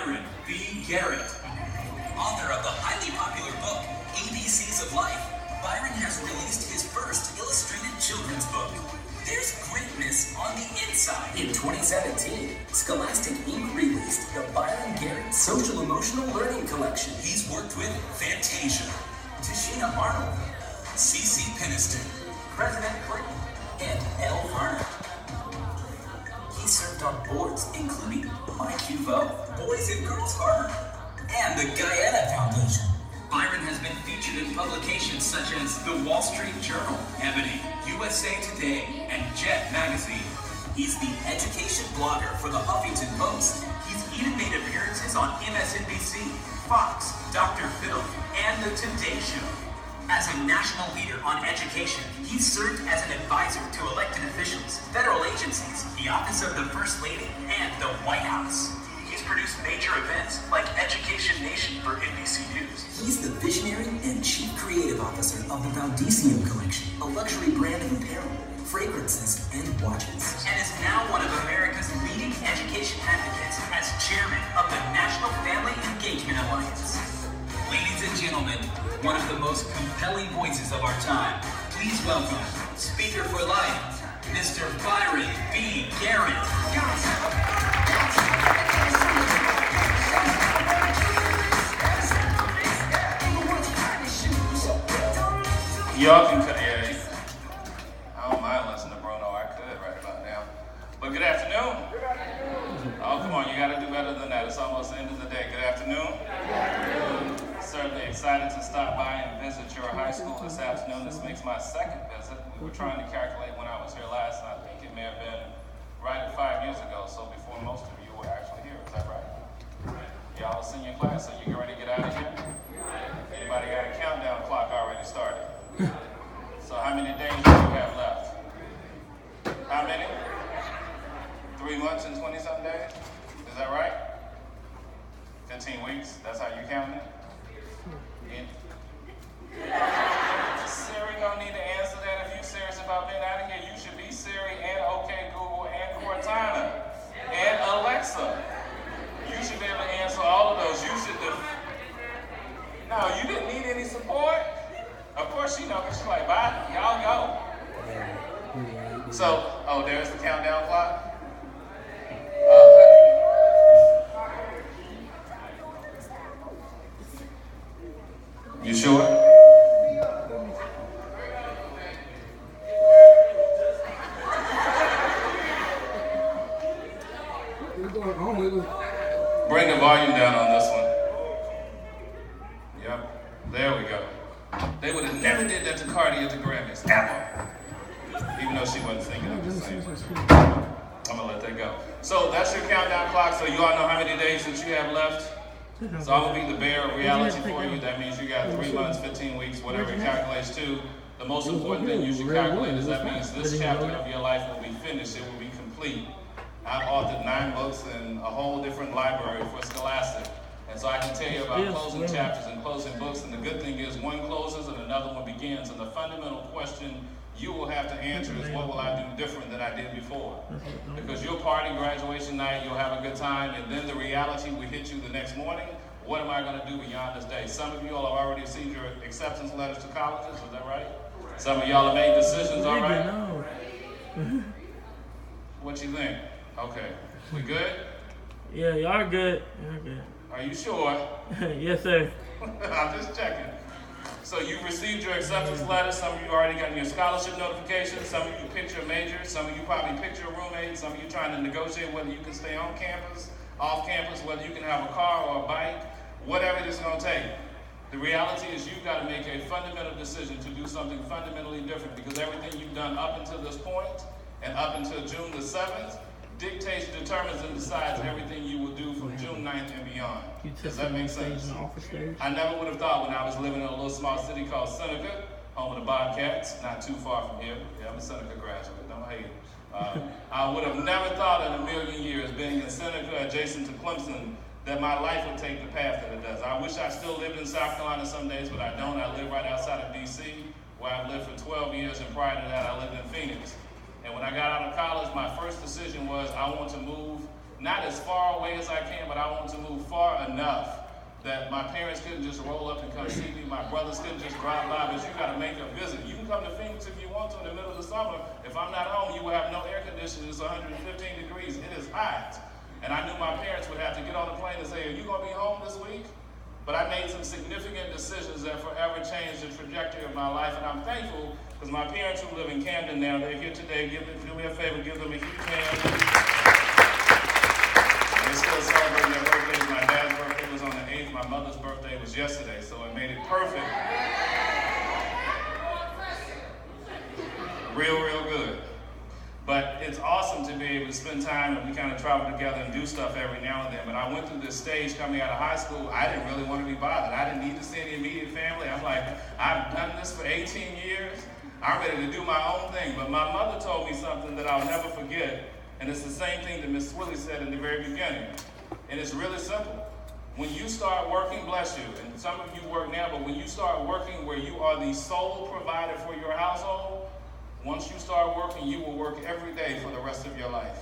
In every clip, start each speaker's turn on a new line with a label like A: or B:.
A: Byron B. Garrett. Author of the highly popular book, ABCs of Life, Byron has released his first illustrated children's book, There's Greatness on the Inside. In 2017, Scholastic Inc. released the Byron Garrett Social Emotional Learning Collection. He's worked with Fantasia, Tashina Arnold, C.C. Peniston, President Clinton, and Elle Varner. He served on boards including MyQVO, Boys and Girls Harbor, and the Guyana Foundation. Byron has been featured in publications such as The Wall Street Journal, Ebony, USA Today, and Jet Magazine. He's the education blogger for the Huffington Post. He's even made appearances on MSNBC, Fox, Dr. Phil, and The Today Show. As a national leader on education, he's served as an advisor to elected officials, federal agencies, the Office of the First Lady, and the White House. He's produced major events like Education Nation for NBC News. He's the visionary and chief creative officer of the Valdesium Collection, a luxury brand of apparel, fragrances, and watches. And is now one of America's leading education advocates as chairman of the National Family Engagement Alliance. Ladies and gentlemen, one of the most compelling voices of our time, please welcome Speaker for Life, Mr. Byron B. Garrett.
B: Y'all can cut, yeah. I don't mind listening to Bruno. I could right about now. But good afternoon. Good afternoon. Oh, come on, you got to do better than that. It's almost the end of the day. Good afternoon. Good afternoon. Certainly excited to stop by and visit your high school this afternoon. This makes my second visit. We were trying to calculate when I was here last, and I think it may have been right at 5 years ago, so before most of you were actually here. Is that right? Y'all was in your class, so you ready to get out of here? Anybody got a countdown clock already started? So how many days do you have left? How many? 3 months and 20-something days? Is that right? 15 weeks? That's how you count it? Siri don't need to answer that. If you're serious about being out of here, you should be Siri and OK Google and Cortana and Alexa. You should be able to answer all of those. You should No, you didn't need any support? Of course she knows. She's like, bye, y'all go. So, oh, there's the countdown clock. You sure? Bring the volume down on this one. Yep, there we go. They would have never did that to Cardi at the Grammys, ever. Even though she wasn't singing at the same time. I'm gonna let that go. So that's your countdown clock, so you all know how many days that you have left. So I'm gonna be the bearer of reality for you. That means you got 3 months, 15 weeks, whatever it calculates to. The most important thing you should calculate is that means this chapter of your life will be finished, it will be complete. I've authored 9 books and a whole different library for Scholastic. And so I can tell you about closing chapters and closing books, and the good thing is one closes and another one begins, and the fundamental question you will have to answer is, what will I do different than I did before? Because you'll party graduation night, you'll have a good time, and then the reality will hit you the next morning. What am I going to do beyond this day? Some of you all have already received your acceptance letters to colleges, is that right? Some of y'all have made decisions, all right? What you think? Okay, we good?
C: Yeah, y'all good. Y'all good.
B: Are you sure?
C: Yes, sir.
B: I'm just checking. So you received your acceptance letter. Some of you already got your scholarship notification. Some of you picked your major. Some of you probably picked your roommate. Some of you trying to negotiate whether you can stay on campus, off campus, whether you can have a car or a bike, whatever it is going to take. The reality is you've got to make a fundamental decision to do something fundamentally different, because everything you've done up until this point and up until June the 7th dictates, determines, and decides everything you will do from June 9th and beyond. Does that make sense? I never would have thought when I was living in a little small city called Seneca, home of the Bobcats, not too far from here. Yeah, I'm a Seneca graduate, don't hate it. I would have never thought in a million years, being in Seneca adjacent to Clemson, that my life would take the path that it does. I wish I still lived in South Carolina some days, but I don't. I live right outside of D.C., where I've lived for 12 years, and prior to that, I lived in Phoenix. And when I got out of college, my first decision was I want to move not as far away as I can, but I want to move far enough that my parents couldn't just roll up and come see me. My brothers couldn't just drive by, but you got to make a visit. You can come to Phoenix if you want to in the middle of the summer. If I'm not home, you will have no air conditioning. It's 115 degrees. It is hot. And I knew my parents would have to get on the plane and say, are you going to be home this week? But I made some significant decisions that forever changed the trajectory of my life. And I'm thankful because my parents who live in Camden now, they're here today. Do me a favor, give them a huge hand. They're still celebrating their birthdays. My dad's birthday was on the 8th. My mother's birthday was yesterday, so it made it perfect. Real good. But it's awesome to be able to spend time and we kind of travel together and do stuff every now and then. But I went through this stage coming out of high school. I didn't really want to be bothered. I didn't need to see any immediate family. I'm like, I've done this for 18 years. I'm ready to do my own thing. But my mother told me something that I'll never forget. And it's the same thing that Miss Willie said in the very beginning. And it's really simple. When you start working, bless you, and some of you work now, but when you start working where you are the sole provider for your household, once you start working, you will work every day for the rest of your life.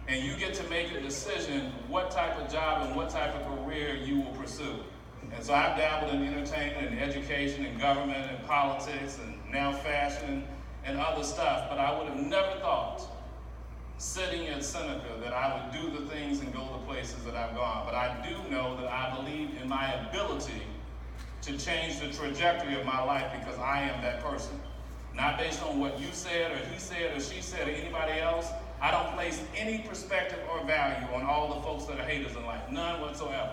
B: And you get to make a decision what type of job and what type of career you will pursue. And so I've dabbled in entertainment and education and government and politics and now fashion and other stuff, but I would have never thought sitting at Seneca that I would do the things and go the places that I've gone. But I do know that I believe in my ability to change the trajectory of my life because I am that person. Not based on what you said or he said or she said or anybody else. I don't place any perspective or value on all the folks that are haters in life. None whatsoever.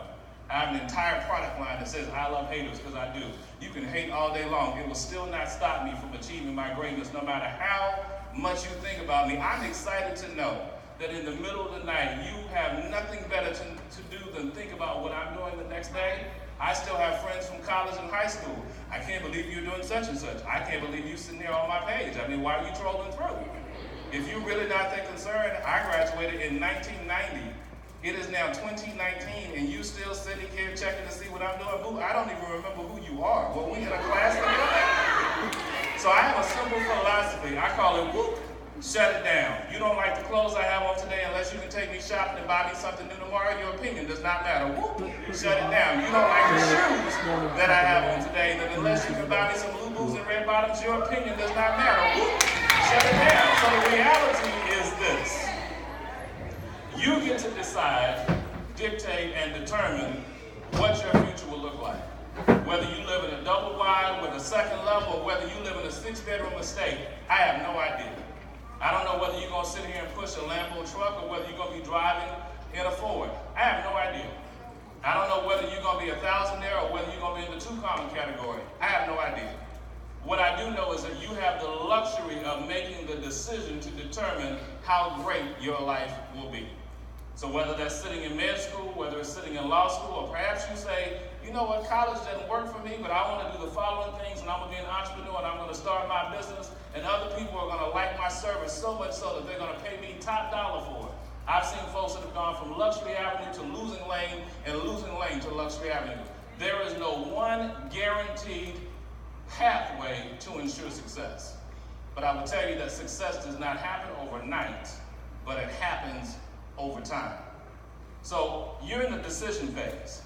B: I have an entire product line that says I love haters because I do. You can hate all day long. It will still not stop me from achieving my greatness no matter how much you think about me. I'm excited to know that in the middle of the night, you have nothing better to do than think about what I'm doing the next day. I still have friends from college and high school. I can't believe you're doing such and such. I can't believe you're sitting there on my page. I mean, why are you trolling through? If you're really not that concerned, I graduated in 1990. It is now 2019, and you still sitting here checking to see what I'm doing. Boo, I don't even remember who you are. Were we in a class together? So I have a simple philosophy. I call it whoop, shut it down. You don't like the clothes I have on today unless you can take me shopping and buy me something new tomorrow. Your opinion does not matter. Whoop, shut it down. You don't like the shoes that I have on today, then unless you can buy me some Lulu's and red bottoms, your opinion does not matter. Whoop, shut it down. So the reality is this. You get to decide, dictate, and determine what your future will look like. Whether you live in a double wide with a second level or whether you live in a 6-bedroom estate, I have no idea. I don't know whether you're going to sit here and push a Lambo truck or whether you're going to be driving in a Ford. I have no idea. I don't know whether you're going to be a thousandaire or whether you're going to be in the two-column category. I have no idea. What I do know is that you have the luxury of making the decision to determine how great your life will be. So whether that's sitting in med school, whether it's sitting in law school, or perhaps you say, you know what, college doesn't work for me, but I want to do the following things, and I'm going to be an entrepreneur, and I'm going to start my business, and other people are going to like my service so much so that they're going to pay me top dollar for it. I've seen folks that have gone from Luxury Avenue to Losing Lane, and Losing Lane to Luxury Avenue. There is no one guaranteed pathway to ensure success. But I will tell you that success does not happen overnight, but it happens over time. So you're in the decision phase.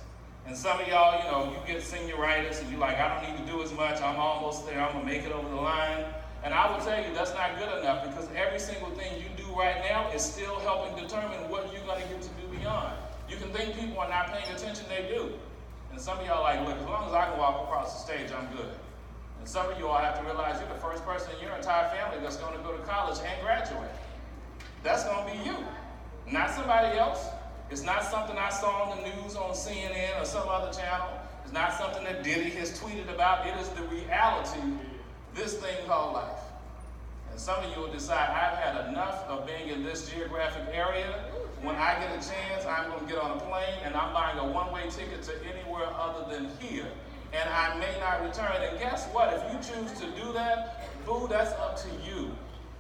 B: And some of y'all, you get senioritis and you're like, I don't need to do as much. I'm almost there. I'm going to make it over the line. And I will tell you that's not good enough because every single thing you do right now is still helping determine what you're going to get to do beyond. You can think people are not paying attention. They do. And some of y'all are like, look, as long as I can walk across the stage, I'm good. And some of you all have to realize you're the first person in your entire family that's going to go to college and graduate. That's going to be you. Not somebody else. It's not something I saw on the news on CNN or some other channel. It's not something that Diddy has tweeted about. It is the reality, this thing called life. And some of you will decide, I've had enough of being in this geographic area. When I get a chance, I'm going to get on a plane and I'm buying a one-way ticket to anywhere other than here. And I may not return. And guess what? If you choose to do that, boo, that's up to you.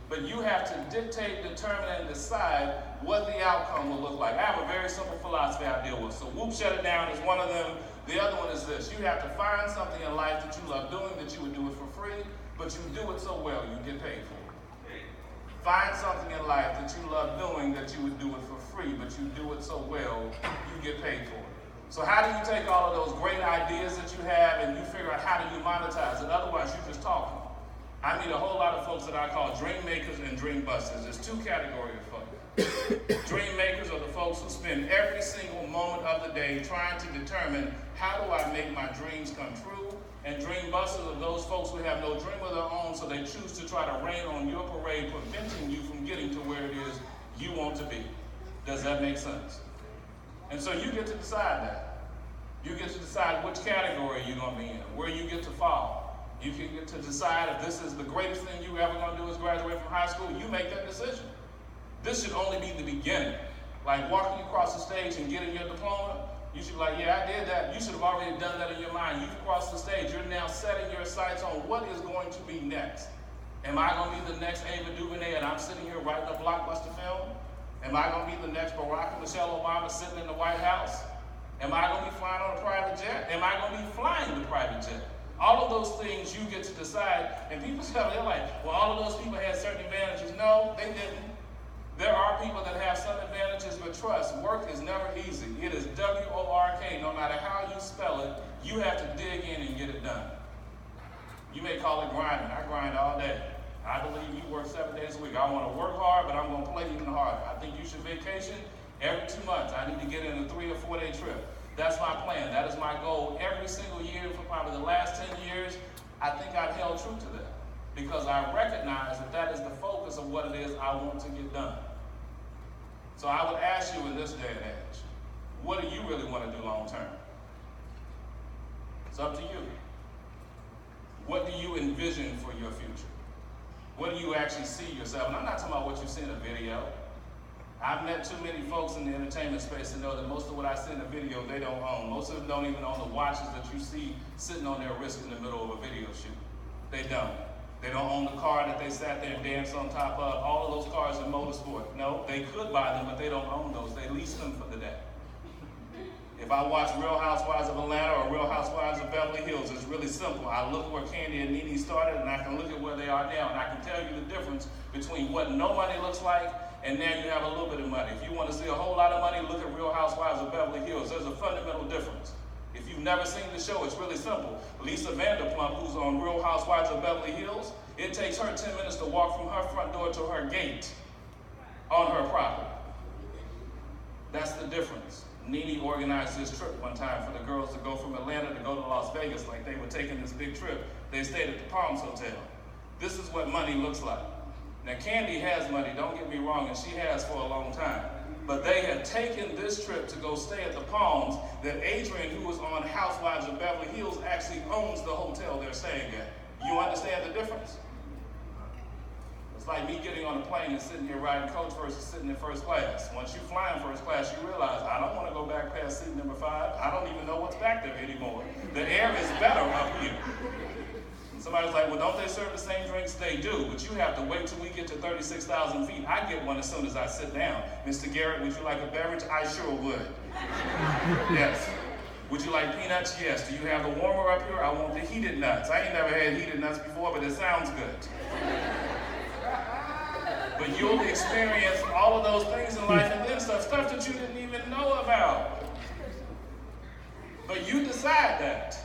B: But you have to dictate, determine, and decide what the outcome will look like. I have a very simple philosophy I deal with. So whoop, shut it down is one of them. The other one is this. You have to find something in life that you love doing, that you would do it for free, but you do it so well you get paid for it. Find something in life that you love doing that you would do it for free, but you do it so well, you get paid for it. So how do you take all of those great ideas that you have and you figure out how do you monetize it? Otherwise, you're just talking. I meet a whole lot of folks that I call dream makers and dream busters. There's two categories of folks. Dream makers are the folks who spend every single moment of the day trying to determine how do I make my dreams come true. And dream busters are those folks who have no dream of their own, so they choose to try to rain on your parade, preventing you from getting to where it is you want to be. Does that make sense? And so you get to decide that. You get to decide which category you're going to be in, where you get to fall. You can get to decide if this is the greatest thing you ever going to do is graduate from high school. You make that decision. This should only be the beginning. Like walking across the stage and getting your diploma, you should be like, yeah, I did that. You should have already done that in your mind. You've crossed the stage. You're now setting your sights on what is going to be next. Am I going to be the next Ava DuVernay and I'm sitting here writing a blockbuster film? Am I going to be the next Barack and Michelle Obama sitting in the White House? Am I going to be flying on a private jet? Am I going to be flying the private jet? All of those things you get to decide. And people say, they're like, well, all of those people had certain advantages. No, they didn't. There are people that have some advantages, but trust, work is never easy. It is W-O-R-K. No matter how you spell it, you have to dig in and get it done. You may call it grinding. I grind all day. I believe you work 7 days a week. I want to work hard, but I'm going to play even harder. I think you should vacation every 2 months. I need to get in a 3 or 4 day trip. That's my plan. That is my goal every single year for probably the last 10 years. I think I've held true to that because I recognize that that is the focus of what it is I want to get done. So I would ask you in this day and age, what do you really want to do long term? It's up to you. What do you envision for your future? What do you actually see yourself? And I'm not talking about what you see in a video. I've met too many folks in the entertainment space to know that most of what I see in a video, they don't own. Most of them don't even own the watches that you see sitting on their wrist in the middle of a video shoot. They don't. They don't own the car that they sat there and danced on top of. All of those cars in motorsport. No, they could buy them, but they don't own those. They lease them for the day. If I watch Real Housewives of Atlanta or Real Housewives of Beverly Hills, it's really simple. I look where Candy and Nene started, and I can look at where they are now, and I can tell you the difference between what no money looks like and now you have a little bit of money. If you want to see a whole lot of money, look at Real Housewives of Beverly Hills. There's a fundamental difference. If you've never seen the show, it's really simple. Lisa Vanderpump, who's on Real Housewives of Beverly Hills, it takes her 10 minutes to walk from her front door to her gate on her property. That's the difference. Nene organized this trip one time for the girls to go from Atlanta to go to Las Vegas, like they were taking this big trip. They stayed at the Palms Hotel. This is what money looks like. Now, Candy has money, don't get me wrong, and she has for a long time. But they had taken this trip to go stay at the Palms that Adrian, who was on Housewives of Beverly Hills, actually owns the hotel they're staying at. You understand the difference? It's like me getting on a plane and sitting here riding coach versus sitting in first class. Once you fly in first class, you realize, I don't want to go back past seat number 5. I don't even know what's back there anymore. The air is better up here. Somebody's like, well, don't they serve the same drinks? They do, but you have to wait till we get to 36,000 feet. I get one as soon as I sit down. Mr. Garrett, would you like a beverage? I sure would. Yes. Would you like peanuts? Yes. Do you have the warmer up here? I want the heated nuts. I ain't never had heated nuts before, but it sounds good. But you'll experience all of those things in life and then stuff that you didn't even know about. But you decide that.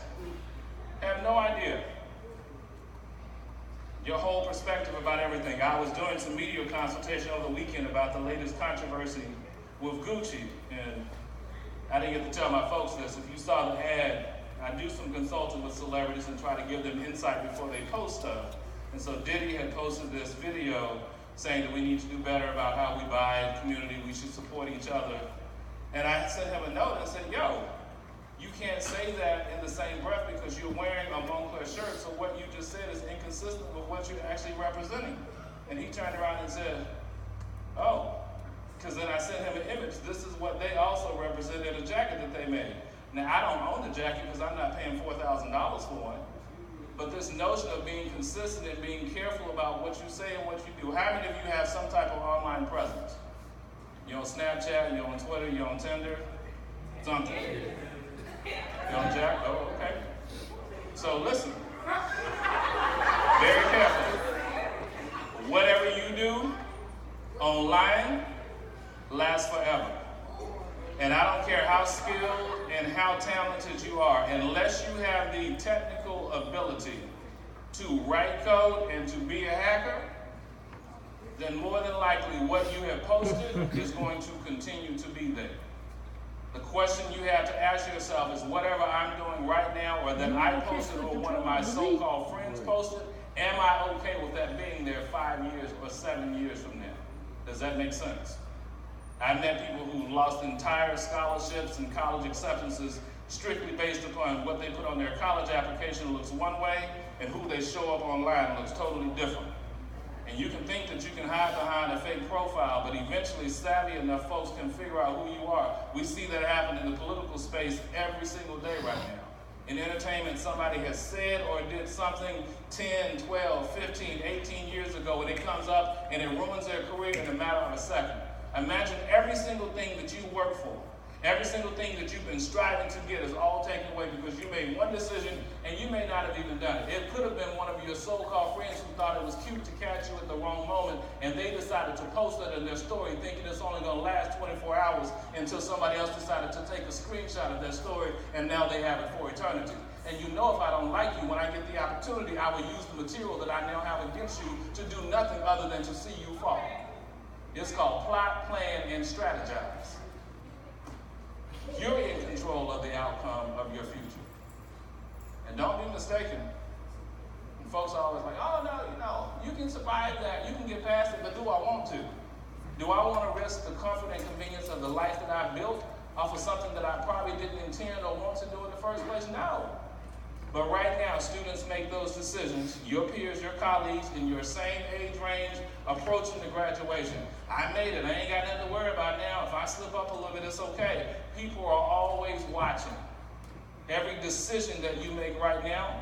B: Have no idea. Your whole perspective about everything. I was doing some media consultation over the weekend about the latest controversy with Gucci, and I didn't get to tell my folks this. If you saw the ad, I do some consulting with celebrities and try to give them insight before they post stuff. And so Diddy had posted this video saying that we need to do better about how we buy in community, we should support each other. And I sent him a note and said, yo, you can't say that in the same breath because you're wearing a Moncler shirt, so what you just said is inconsistent with what you're actually representing. And he turned around and said, oh, because then I sent him an image. This is what they also represented, a jacket that they made. Now, I don't own the jacket because I'm not paying $4,000 for one. But this notion of being consistent and being careful about what you say and what you do. How many of you have some type of online presence? You're on Snapchat, you're on Twitter, you're on Tinder, something. You're on Jack? Oh, okay. So listen, very careful. Whatever you do, Online lasts forever. And I don't care how skilled and how talented you are, unless you have the technical ability to write code and to be a hacker, then more than likely what you have posted is going to continue to be there. The question you have to ask yourself is, whatever I'm doing right now or that I posted or one of my so-called friends posted, am I okay with that being there 5 years or 7 years from now? Does that make sense? I've met people who lost entire scholarships and college acceptances strictly based upon what they put on their college application looks one way, and who they show up online looks totally different. And you can think that you can hide behind a fake profile, but eventually savvy enough folks can figure out who you are. We see that happen in the political space every single day right now. In entertainment, somebody has said or did something 10, 12, 15, 18 years ago, and it comes up and it ruins their career in a matter of a second. Imagine every single thing that you work for, every single thing that you've been striving to get is all taken away because you made one decision and you may not have even done it. It could have been one of your so-called friends who thought it was cute to catch you at the wrong moment, and they decided to post it in their story thinking it's only going to last 24 hours until somebody else decided to take a screenshot of their story, and now they have it for eternity. And you know, if I don't like you, when I get the opportunity, I will use the material that I now have against you to do nothing other than to see you fall. It's called plot, plan, and strategize. You're in control of the outcome of your future. And don't be mistaken. And folks are always like, oh no, you can survive that, you can get past it, but do I want to? Do I want to risk the comfort and convenience of the life that I built off of something that I probably didn't intend or want to do in the first place? No. But right now, students make those decisions, your peers, your colleagues, in your same age range, approaching the graduation. I made it, I ain't got nothing to worry about now. If I slip up a little bit, it's okay. People are always watching. Every decision that you make right now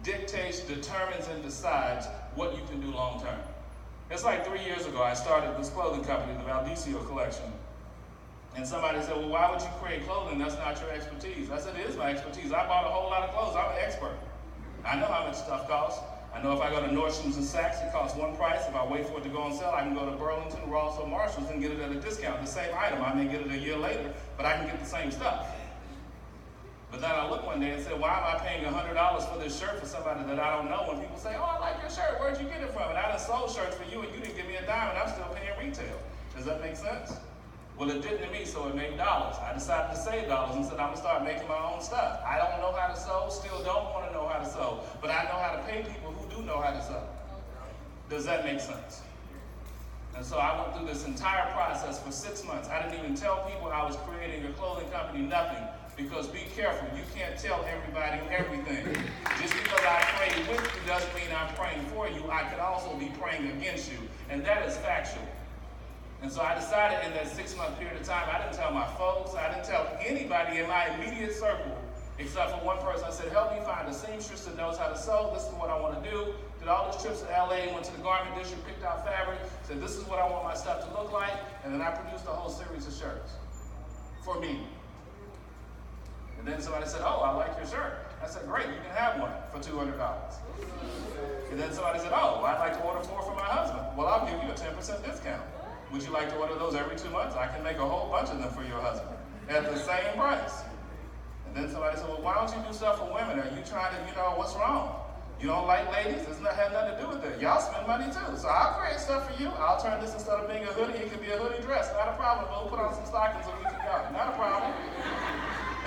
B: dictates, determines, and decides what you can do long term. It's like 3 years ago, I started this clothing company, the Valdisio Collection. And somebody said, well, why would you create clothing? That's not your expertise. I said, it is my expertise. I bought a whole lot of clothes. I'm an expert. I know how much stuff costs. I know if I go to Nordstrom's and Saks, it costs one price. If I wait for it to go on sale, I can go to Burlington, Ross, or Marshall's and get it at a discount. The same item. I may get it a year later, but I can get the same stuff. But then I looked one day and said, why am I paying $100 for this shirt for somebody that I don't know? When people say, oh, I like your shirt. Where'd you get it from? And I done sold shirts for you, and you didn't give me a dime, and I'm still paying retail. Does that make sense? Well, it didn't to me, so it made dollars. I decided to save dollars and said, I'm going to start making my own stuff. I don't know how to sew, still don't want to know how to sew, but I know how to pay people who do know how to sew. Does that make sense? And so I went through this entire process for 6 months. I didn't even tell people I was creating a clothing company, nothing, because be careful, you can't tell everybody everything. Just because I pray with you doesn't mean I'm praying for you. I could also be praying against you, and that is factual. And so I decided in that 6 month period of time, I didn't tell my folks, I didn't tell anybody in my immediate circle, except for one person. I said, help me find a seamstress that knows how to sew. This is what I want to do. Did all these trips to LA, went to the garment district, picked out fabric, said, this is what I want my stuff to look like. And then I produced a whole series of shirts for me. And then somebody said, oh, I like your shirt. I said, great, you can have one for $200. And then somebody said, oh, I'd like to order 4 for my husband. Well, I'll give you a 10% discount. Would you like to order those every 2 months? I can make a whole bunch of them for your husband at the same price. And then somebody said, well, why don't you do stuff for women? Are you trying to, what's wrong? You don't like ladies? It's not have nothing to do with it. Y'all spend money too. So I'll create stuff for you. I'll turn this, instead of being a hoodie, it can be a hoodie dress. Not a problem. We'll put on some stockings so we can go. Not a problem.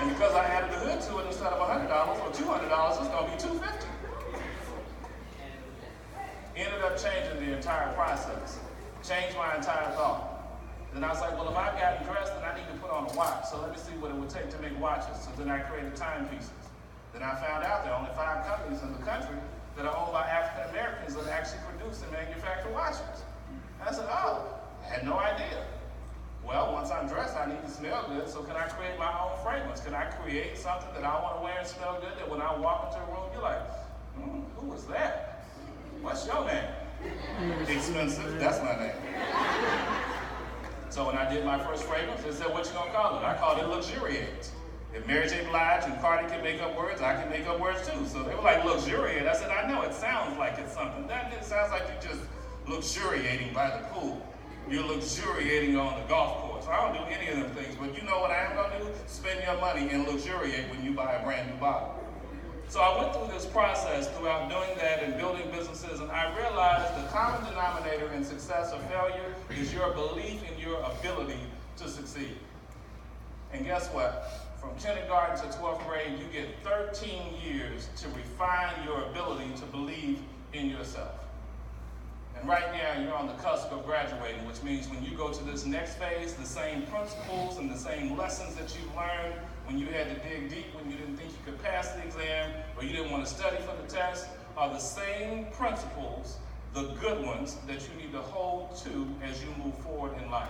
B: And because I added the hood to it, instead of $100 or $200, it's going to be $250. Ended up changing the entire process. Changed my entire thought. Then I was like, well, if I've gotten dressed, then I need to put on a watch. So let me see what it would take to make watches. So then I created timepieces. Then I found out there are only 5 companies in the country that are owned by African Americans that actually produce and manufacture watches. And I said, oh, I had no idea. Well, once I'm dressed, I need to smell good, so can I create my own fragrance? Can I create something that I want to wear and smell good that when I walk into a room, you're like, who was that? What's your name? Expensive, that's my name. So when I did my first fragrance, they said, what you gonna call it? I called it Luxuriate. If Mary J. Blige and Cardi can make up words, I can make up words too. So they were like, Luxuriate. I said, I know, it sounds like it's something. It sounds like you're just luxuriating by the pool. You're luxuriating on the golf course. I don't do any of them things, but you know what I am going to do? Spend your money and luxuriate when you buy a brand new bottle. So I went through this process throughout doing that and building businesses, and I realized the common denominator in success or failure is your belief in your ability to succeed. And guess what? From kindergarten to 12th grade, you get 13 years to refine your ability to believe in yourself. And right now, you're on the cusp of graduating, which means when you go to this next phase, the same principles and the same lessons that you learned when you had to dig deep, when you didn't think you could pass the exam, or you didn't want to study for the test, are the same principles, the good ones, that you need to hold to as you move forward in life.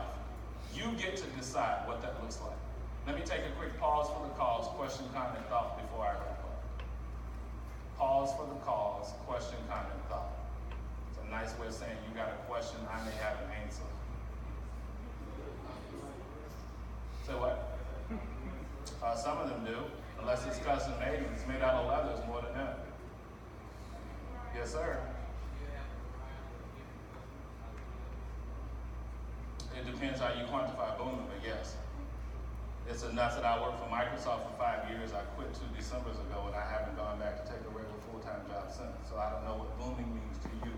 B: You get to decide what that looks like. Let me take a quick pause for the cause, question, comment, thought before I wrap up. Pause for the cause, question, comment, thought. It's a nice way of saying you got a question, I may have an answer. Say what? Some of them do, unless it's custom made and it's made out of leather, it's more than that. Yes, sir. It depends how you quantify booming, but yes. It's enough that I worked for Microsoft for 5 years. I quit 2 Decembers ago, and I haven't gone back to take a regular full-time job since. So I don't know what booming means to you.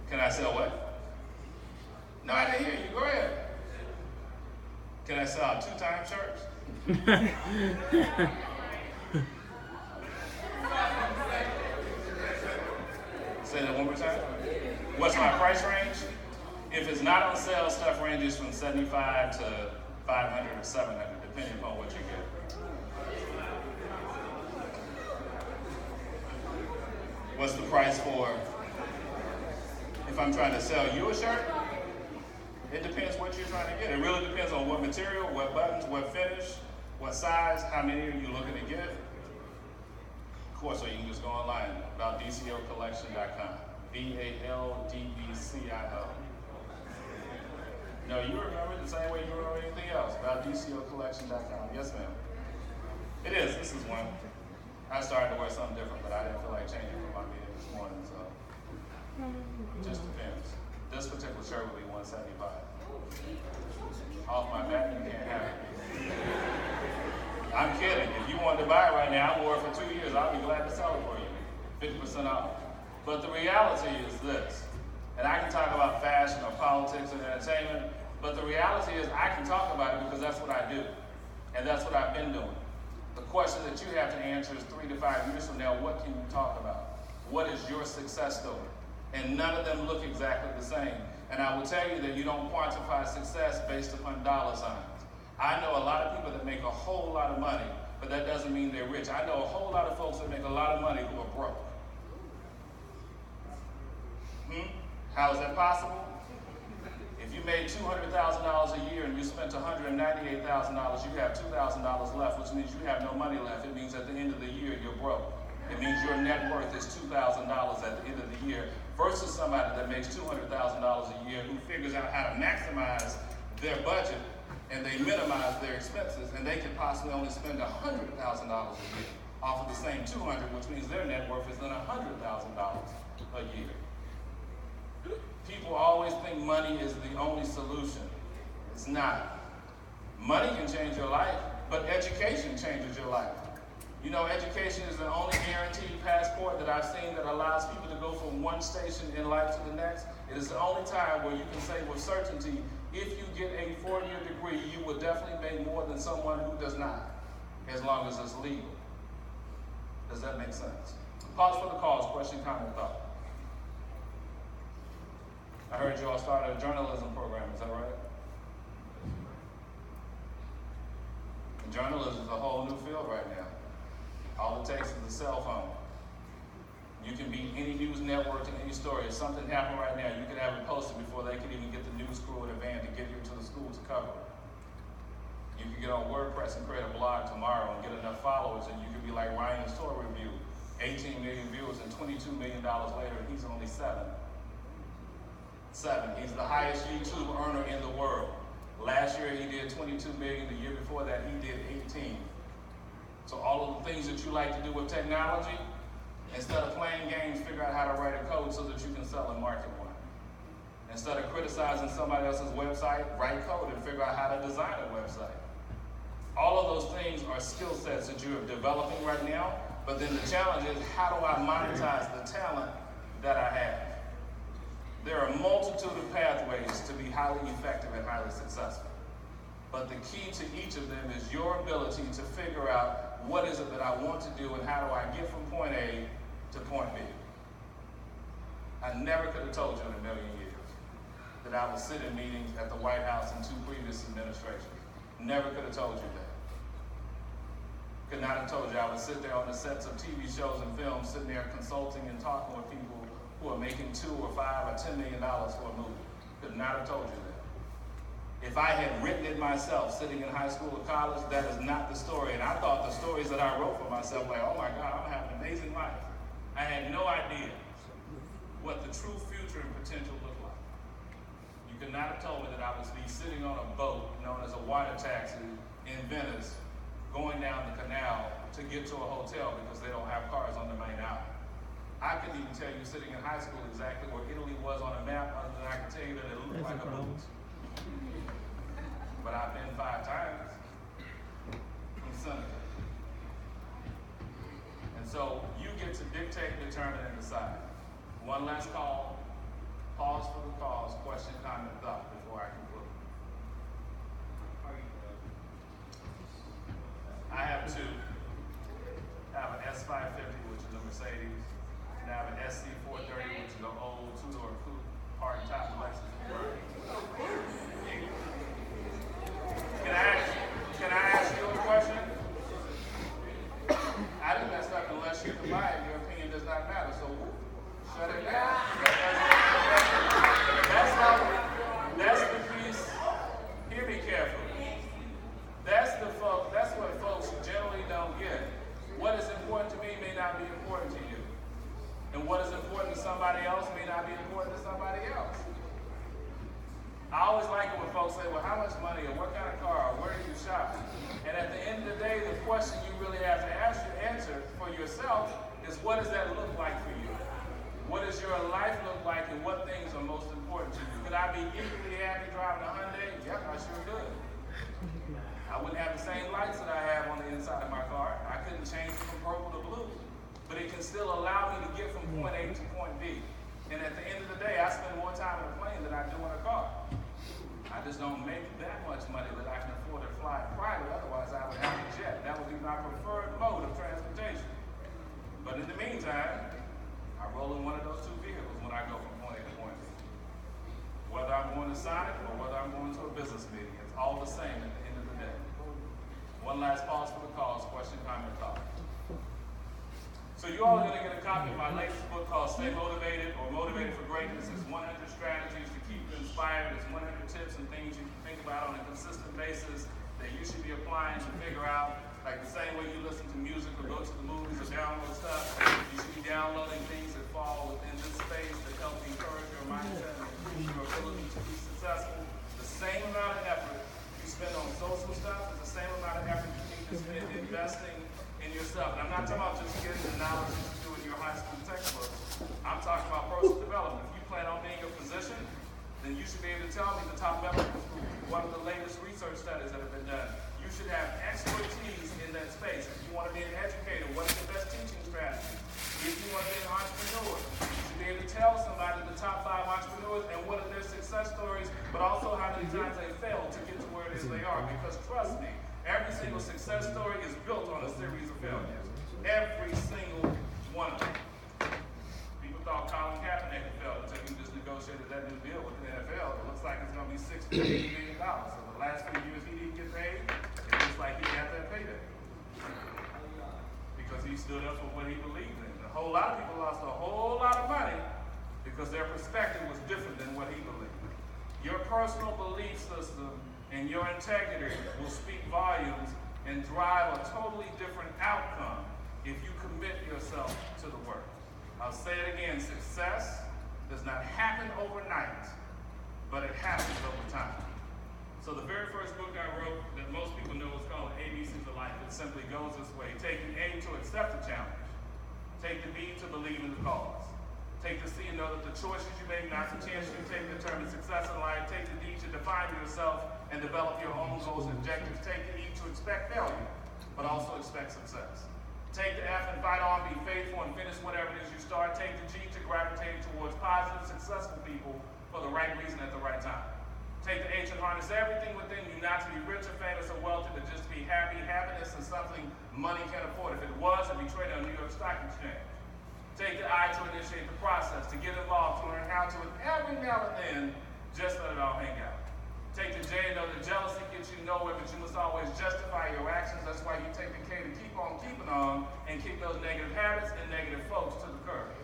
B: Can I sell what? No, I didn't hear you. Go ahead. Can I sell a 2-time church? Say that one more time. What's my price range? If it's not on sale, stuff ranges from $75 to $500 or $700, depending upon what you get. What's the price for if I'm trying to sell you a shirt? It depends what you're trying to get. It really depends on what material, what buttons, what finish, what size, how many are you looking to get. Of course, or you can just go online, AboutDCOcollection.com. BALDECIO. No, you remember the same way you remember anything else, AboutDCOcollection.com. Yes, ma'am. It is. This is one. I started to wear something different, but I didn't feel like changing for my meeting this morning, so it just depends. This particular shirt would be $175. Off my back, you can't have it. I'm kidding. If you wanted to buy it right now, I wore it for 2 years. I'll be glad to sell it for you. 50% off. But the reality is this, and I can talk about fashion or politics and entertainment, but the reality is I can talk about it because that's what I do. And that's what I've been doing. The question that you have to answer is 3 to 5 years from now, what can you talk about? What is your success story? And none of them look exactly the same. And I will tell you that you don't quantify success based upon dollar signs. I know a lot of people that make a whole lot of money, but that doesn't mean they're rich. I know a whole lot of folks that make a lot of money who are broke. How is that possible? If you made $200,000 a year and you spent $198,000, you have $2,000 left, which means you have no money left. It means at the end of the year, you're broke. It means your net worth is $2,000 at the end of the year versus somebody that makes $200,000 a year who figures out how to maximize their budget and they minimize their expenses, and they can possibly only spend $100,000 a year off of the same $200,000, which means their net worth is then $100,000 a year. People always think money is the only solution. It's not. Money can change your life, but education changes your life. You know, education is the only guaranteed passport that I've seen that allows people to go from one station in life to the next. It is the only time where you can say with certainty, if you get a 4-year degree, you will definitely make more than someone who does not, as long as it's legal. Does that make sense? Pause for the cause. Question, comment, thought. I heard you all started a journalism program. Is that right? And journalism is a whole new field right now. All it takes is a cell phone. You can be any news network to any story. If something happened right now, you could have it posted before they could even get the news crew in a van to get here to the school to cover it. You could get on WordPress and create a blog tomorrow and get enough followers, and you could be like Ryan's Tour Review, 18 million views and $22 million later, and he's only 7. He's the highest YouTube earner in the world. Last year he did 22 million. The year before that he did 18. So all of the things that you like to do with technology, instead of playing games, figure out how to write a code so that you can sell and market one. Instead of criticizing somebody else's website, write code and figure out how to design a website. All of those things are skill sets that you're developing right now, but then the challenge is, how do I monetize the talent that I have? There are a multitude of pathways to be highly effective and highly successful. But the key to each of them is your ability to figure out what is it that I want to do and how do I get from point A to point B. I never could have told you in a million years that I would sit in meetings at the White House in 2 previous administrations. Never could have told you that. Could not have told you I would sit there on the sets of TV shows and films, sitting there consulting and talking with people who are making $2 or $5 or $10 million for a movie. Could not have told you that. If I had written it myself, sitting in high school or college, that is not the story. And I thought the stories that I wrote for myself, like, oh my God, I'm having an amazing life. I had no idea what the true future and potential looked like. You could not have told me that I would be sitting on a boat known as a water taxi in Venice, going down the canal to get to a hotel because they don't have cars on the main island. I couldn't even tell you sitting in high school exactly where Italy was on a map, other than I could tell you that it looked like a boot. But I've been 5 times from Senegal. And so you get to dictate, determine, and decide. One last call, pause for the cause, question, comment, thought before I conclude. I have 2. I have an S550, which is a Mercedes, and I have an SC430, which is an old 2-door coupe, hard top Lexus. Can I ask you a question? I didn't mess up unless you can buy it. Your opinion does not matter, so shut it down. That's the piece. Hear me carefully. That's what folks generally don't get. What is important to me may not be important to you. And what is important to somebody else may not be important to somebody else. I always like it when folks say, well, how much money, or what kind of car, or where do you shop? And at the end of the day, the question you really have to answer for yourself is, what does that look like for you? What does your life look like, and what things are most important to you? Could I be equally happy driving a Hyundai? Yep, I sure could. I wouldn't have the same lights that I have on the inside of my car. I couldn't change it from purple to blue. But it can still allow me to get from point A to point B. And at the end of the day, I spend more time in a plane than I do in a car. I just don't make that much money that I can afford to fly private, otherwise I would have a jet. That would be my preferred mode of transportation. But in the meantime, I roll in one of those 2 vehicles when I go from point A to point B. Whether I'm going to Sonic or whether I'm going to a business meeting, it's all the same at the end of the day. One last pause for the cause, question, comment, thought. So you all are going to get a copy of my latest book called Stay Motivated or Motivated for Greatness. It's 100 strategies to keep you inspired. It's 100 tips and things you can think about on a consistent basis that you should be applying to figure out, like the same way you listen to music or go to the movies or download stuff, you should be downloading things that fall within this space that help encourage your mindset and improve your ability to be successful. The same amount of effort you spend on social stuff is the same amount of effort you need to spend investing in yourself. And I'm not talking about just getting the knowledge that you do in your high school textbooks. I'm talking about personal development. If you plan on being a physician, then you should be able to tell me the top medical school, one of the latest research studies that have been done. You should have expertise in that space. If you want to be an educator, what is the best teaching strategy? If you want to be an entrepreneur, you should be able to tell somebody the top 5 entrepreneurs and what are their success stories, but also how many times they failed to get to where it is they are. Because trust me, every single success story is built on a series of failures. Every single one of them. People thought Colin Kaepernick had failed until he just negotiated that new deal with the NFL. It looks like it's going to be $60 to $80 million. So the last few years he didn't get paid, it looks like he got that payday. Because he stood up for what he believed in. A whole lot of people lost a whole lot of money because their perspective was different than what he believed. Your personal belief system and your integrity will speak volumes and drive a totally different outcome if you commit yourself to the work. I'll say it again, success does not happen overnight, but it happens over time. So the very first book I wrote that most people know is called ABCs of Life. It simply goes this way. Take the A to accept the challenge. Take the B to believe in the cause. Take the C and know that the choices you make, not the chances you take, determine success in life. Take the D to define yourself and develop your own goals and objectives. Take the E to expect failure, but also expect success. Take the F and fight on, be faithful, and finish whatever it is you start. Take the G to gravitate towards positive, successful people for the right reason at the right time. Take the H and harness everything within you, not to be rich or famous or wealthy, but just to be happy. Happiness is something money can't afford. If it was, it'd be traded on New York Stock Exchange. Take the I to initiate the process, to get involved, to learn how to, and every now and then, just let it all hang out. Take the J and know that jealousy gets you nowhere, but you must always justify your actions. That's why you take the K to keep on keeping on and kick those negative habits and negative folks to the curb.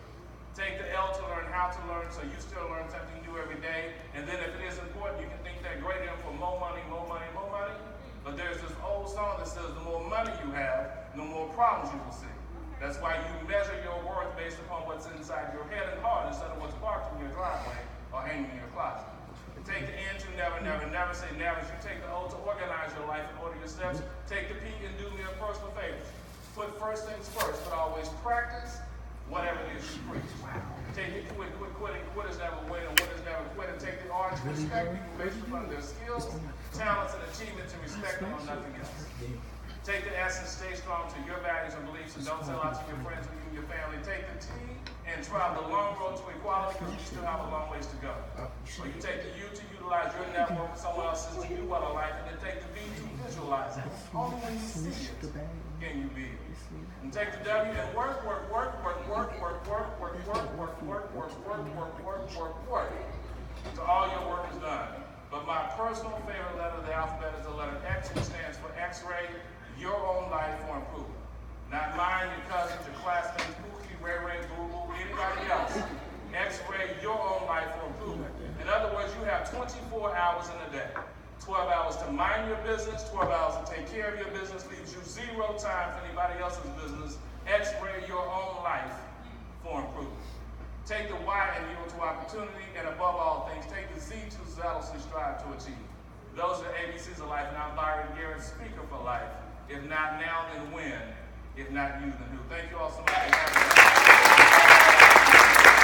B: Take the L to learn how to learn, so you still learn something new every day. And then if it is important, you can think that great in for more money, more money, more money. But there's this old song that says the more money you have, the more problems you will see. That's why you measure your worth based upon what's inside your head and heart instead of what's parked in your driveway or hanging in your closet. And take the N to never, never, never say never. As you take the O to organize your life and order your steps. Take the P and do me a personal favor. Put first things first, but always practice whatever it is you preach. Take the quitting. Quitters never win and winners never quit. And take the R to respect people based upon their skills, talents, and achievements, and respect them on nothing else. Take the S and stay strong to your values and beliefs, and don't sell out to your friends or you and your family. Take the T and travel the long road to equality, because we still have a long ways to go. Or you take the U to utilize your network with someone else's to do well in life, and then take the V to visualize it. Only when you see it can you be it. And take the W and work till all your work is done. But my personal favorite letter of the alphabet is the letter X, which stands for X-ray, your own life for improvement. Not mine, your cousins, your classmates, Pookie, Ray Ray, Boo Boo, anybody else. X-ray, your own life for improvement. In other words, you have 24 hours in a day. 12 hours to mind your business, 12 hours to take care of your business, leaves you 0 time for anybody else's business. X-ray your own life for improvement. Take the Y and yield to opportunity, and above all things, take the Z to zealously strive to achieve. Those are the ABCs of life, and I'm Byron, Garrett, speaker for life. If not now, then when? If not you, then who? Thank you all so much for having me.